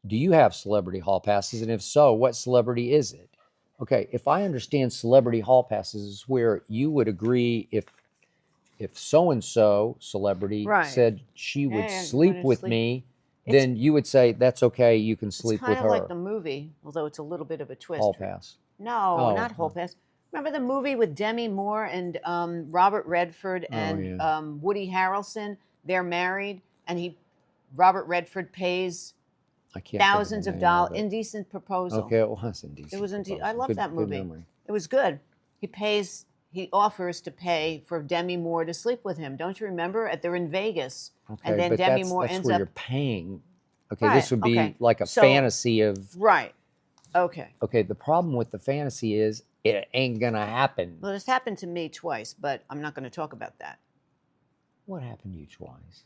Do you have celebrity hall passes? And if so, what celebrity is it? Okay, if I understand celebrity hall passes is where you would agree if so and so celebrity Right. said she would Yeah, you want sleep to with sleep. me, It's then you would say that's okay, you can it's sleep with kind of like her. the movie, although it's a little bit of a Hall twist. pass. No, Oh, not Whole Pass. Remember the movie with Demi Moore and Robert Redford oh and yeah. Woody Harrelson? They're married, and Robert Redford pays I can't think of the thousands of name of dollars. it. Indecent Proposal. Okay, it was It indecent was I proposal. love Good, that good movie. memory. It was good. He offers to pay for Demi Moore to sleep with him. Don't you remember? They're in Vegas, and Okay, then but Demi that's Moore that's ends where you're up paying. Okay, this right. would Okay, be like a so fantasy of. right. Okay. Okay, the problem with the fantasy is it ain't gonna happen. Well, this happened to me twice, but I'm not going to talk about that. What happened to you twice?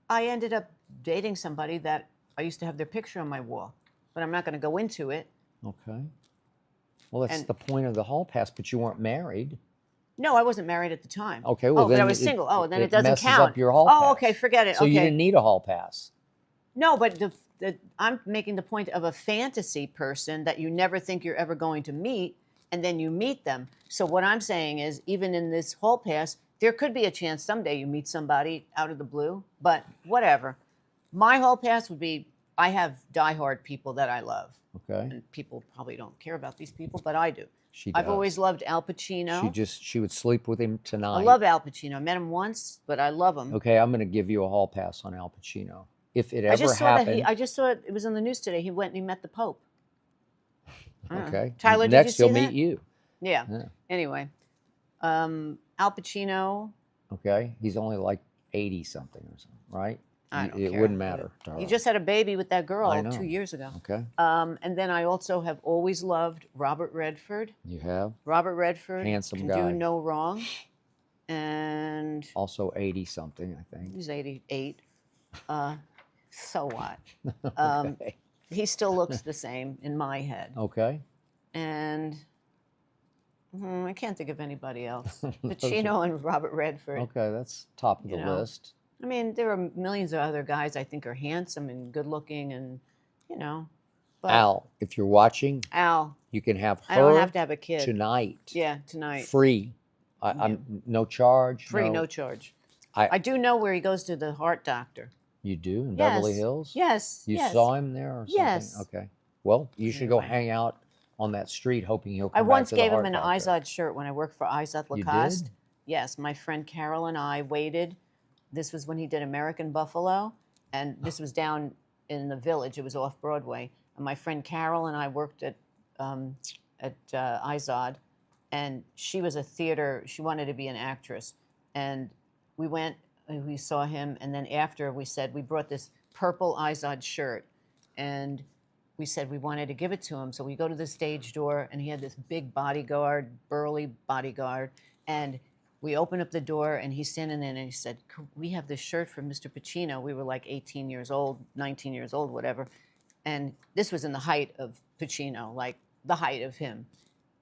I ended up dating somebody that I used to have their picture on my wall, but I'm not going to go into it. Okay. Well, that's And the point of the hall pass, but you weren't married. no, I wasn't married at the time. Okay, well Oh, but I then was single. Oh, then it it doesn't messes count. up your hall Oh, okay, pass. forget it. So you Okay. didn't need a hall pass. No, but I'm making the point of a fantasy person that you never think you're ever going to meet, and then you meet them. So what I'm saying is, even in this hall pass, there could be a chance someday you meet somebody out of the blue, but whatever. My hall pass would be I have diehard people that I love. Okay. And people probably don't care about these people, but I do. She I've does. always loved Al Pacino. She would sleep with him tonight. I love Al Pacino. I met him once, but I love him. Okay, I'm going to give you a hall pass on Al Pacino. If it ever I just saw happened, I just saw it was on the news today. He went and he met the Pope. okay. Tyler, Next did you he'll see meet that? you. Yeah. Yeah. Anyway, Al Pacino. Okay, he's only like 80 something or something, right? I don't It care. wouldn't matter. He just had a baby with that I girl know. 2 years ago. Okay, And then I also have always loved Robert Redford. you have Robert Redford Handsome can guy. do no wrong. And Also 80 something, I think. he's 88. So what? Okay. He still looks the same in my head. Okay. And I can't think of anybody else. Pacino and Robert Redford. Okay, that's top of the You know. list. I mean, there are millions of other guys I think are handsome and good looking and, you know. But Al, if you're watching, Al, you can have her I don't have to have a kid. tonight. Yeah, tonight. Free. I'm no charge. Free, no charge. I- I do know where he goes to the heart doctor. You do in Yes. Beverly Hills? Yes. You yes. saw him there or something? Yes. Okay. Well, you should go Anyway. hang out on that street hoping he'll come I back once to the gave him heart an doctor. Izod shirt when I worked for Izod You Lacoste. did? Yes, my friend Carol and I waited. This was when he did American Buffalo, and this was down in the Village. It was off Broadway. And my friend Carol and I worked at Izod, and she was a theater. She wanted to be an actress, and we went and we saw him. And then after we said we brought this purple Izod shirt, and we said we wanted to give it to him. So we go to the stage door, and he had this big bodyguard, burly bodyguard, and we open up the door, and he's standing there, and he said, "We have this shirt from Mr. Pacino." We were like 18 years old, 19 years old, whatever. And this was in the height of Pacino, like the height of him.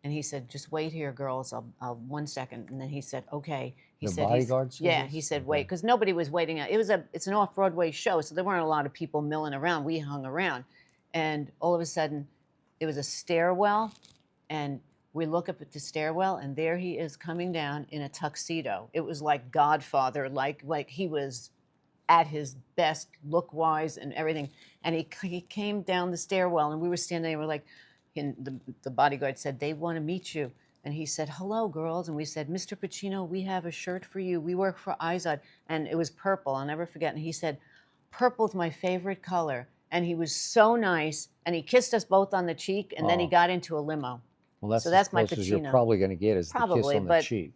And he said, "Just wait here, girls. I'll 1 second." And then he said, "Okay." He The said, bodyguard said "Yeah." this? He said, Okay. "Wait," because nobody was waiting. It's an off-Broadway show, so there weren't a lot of people milling around. We hung around, and all of a sudden, it was a stairwell, and we look up at the stairwell, and there he is coming down in a tuxedo. It was like Godfather, like he was at his best look-wise and everything. And he came down the stairwell, and we were standing there. We're like, and the bodyguard said, "They want to meet you." And he said, "Hello, girls." And we said, "Mr. Pacino, we have a shirt for you. We work for Izod." And it was purple. I'll never forget. And he said, "Purple's my favorite color." And he was so nice. And he kissed us both on the cheek. And then he Oh. got into a limo. Well, that's So as that's my close as you're Pacino. probably going to get is the kiss Probably, on the but cheek.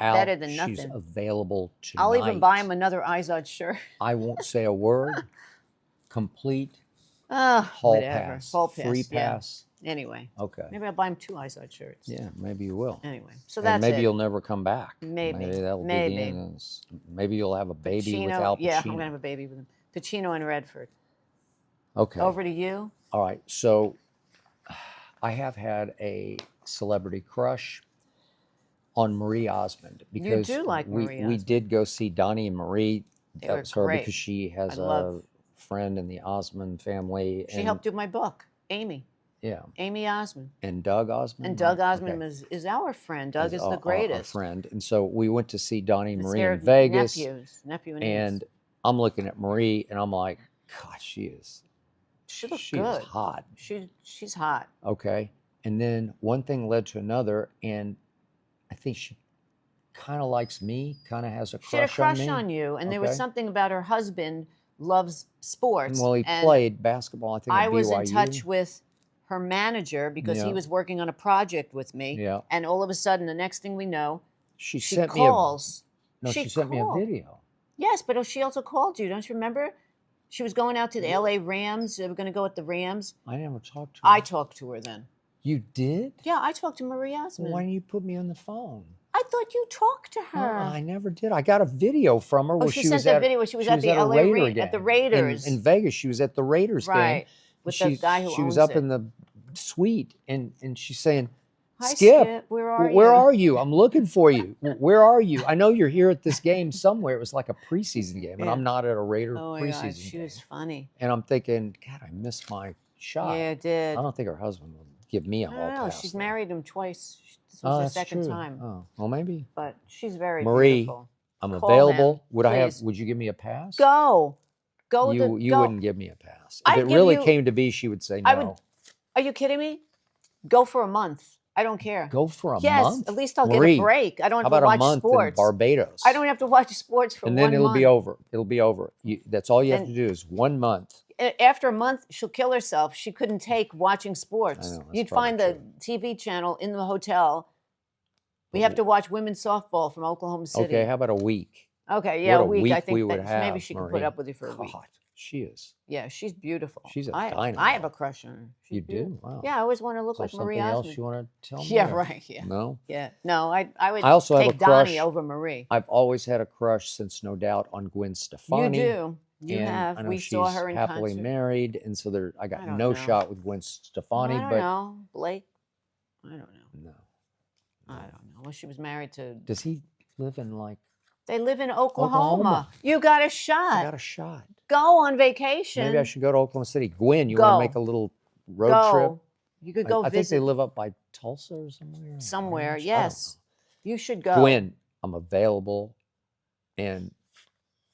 Al, better than she's nothing. available tonight. I'll even buy him another Izod shirt. I won't say a word. Complete Oh, hall whatever. pass. Hall pass. Free yeah. pass. Anyway, Okay. maybe I'll buy him 2 Izod shirts. Yeah, maybe you will. Anyway, so And that's maybe it. you'll never come back. Maybe. That'll Maybe. be the end. Maybe you'll have a baby Pacino, with Al Pacino. yeah, I'm gonna have a baby with him. Pacino and Redford. Okay. Over to you. All right. So I have had a celebrity crush on Marie Osmond because do like we Marie we Osmond. did go see Donnie and Marie. They That were was her great. because she has I a love friend in the Osmond family. She and, helped do my book, Amy. Yeah. Amy Osmond. And Doug Osmond. And Doug right? Osmond Okay. is our friend. Doug is the Our greatest. friend. And so we went to see Donnie It's Marie their in Vegas. nephew and And niece. I'm looking at Marie and I'm like, God, she looked is good. hot. She's hot. Okay. And then one thing led to another, and I think she kind of likes me, kind of has a She had a crush crush on me. on you, and there was Okay. something about her husband loves sports. Well, he and played basketball, I think, at I was in BYU. touch with her manager because he Yeah. was working on a project with me. Yeah. And all of a sudden, the next thing we know, She she sent calls. me she sent me a video. Yes, but she also called you. Don't you remember? She was going out to the LA Rams. They were going to go with the Rams. I never talked to her. I talked to her then. You did? Yeah, I talked to Marie Well, Osmond. why didn't you put me on the phone? I thought you talked to her. I never did. I got a video from her where she she sent was that at video where she was at the a LA Raider at the game. Raiders. In Vegas. She was at the Raiders game. Right. With the guy who She was owns up it. in the suite and she's saying, Hi, Skip, where are you? where are you? I'm looking for you. Where are you? I know you're here at this game somewhere. It was like a preseason game, and Yeah. I'm not at a Raider Oh my preseason God, she game. was funny. And I'm thinking, God, I missed my shot. Yeah, it did. I don't think her husband would give me a I hall don't know. pass. She's though. married him twice. This Oh, was her that's second true. time. Oh, well, maybe. But she's very Marie, beautiful. I'm Call available. him, Would I have? please. Would you give me a pass? Go. You Go. wouldn't give me a pass. If I'd it give really you- came to be, she would say no. I would. Are you kidding me? Go for a month. I don't care. Go for a yes, month. at least I'll Marie, get a break. I don't How have to about watch a month sports. in Barbados? I don't have to watch sports for and 1 then it'll month. be over. It'll be over. That's all you have And- to do is 1 month. After a month, she'll kill herself. She couldn't take watching sports. I know, that's You'd probably find the true. TV channel in the hotel. We have to watch women's softball from Oklahoma City. Okay, how about a week? Okay, yeah, What a week. I think we would that have. maybe she can put Marie. up with you for a week. God, she is. Yeah, she's beautiful. She's a I dynamo. have a crush on her. She's You do? beautiful. Wow. Yeah, I always want to look Is there like Marie something else Osmond. you want to tell me? Yeah, or- right. Yeah. No. Yeah. No, I would I also have take a crush. Donnie over Marie. I've always had a crush since No Doubt on Gwen Stefani. You do. You and have. I know We she's saw her in happily concert. married, and so I I got don't no know. shot with Gwen Stefani. I don't but know. Blake? I don't know. no, I don't know. Well, she was married to. does he live in like? They live in Oklahoma. Oklahoma. You got a I shot. got a shot. Go on vacation. Maybe I should go to Oklahoma City. Gwen, you want Go. to make a little road go. trip? You could go I think visit they live up by Tulsa or somewhere. somewhere. Ranch? I don't Yes. You should know. go. Gwen, I'm available, and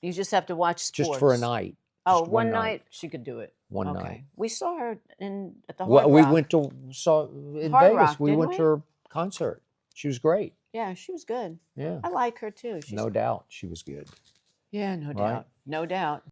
You just have to watch sports. just for a night. Oh, Just one night she could do it. One Okay. night. We saw her at the Hard Well, we Rock. went to in Hard Vegas. Rock, we didn't went we? to her concert. She was great. Yeah, she was good. Yeah, I like her too. She's, no doubt she was good. Yeah, no Right? doubt. No doubt.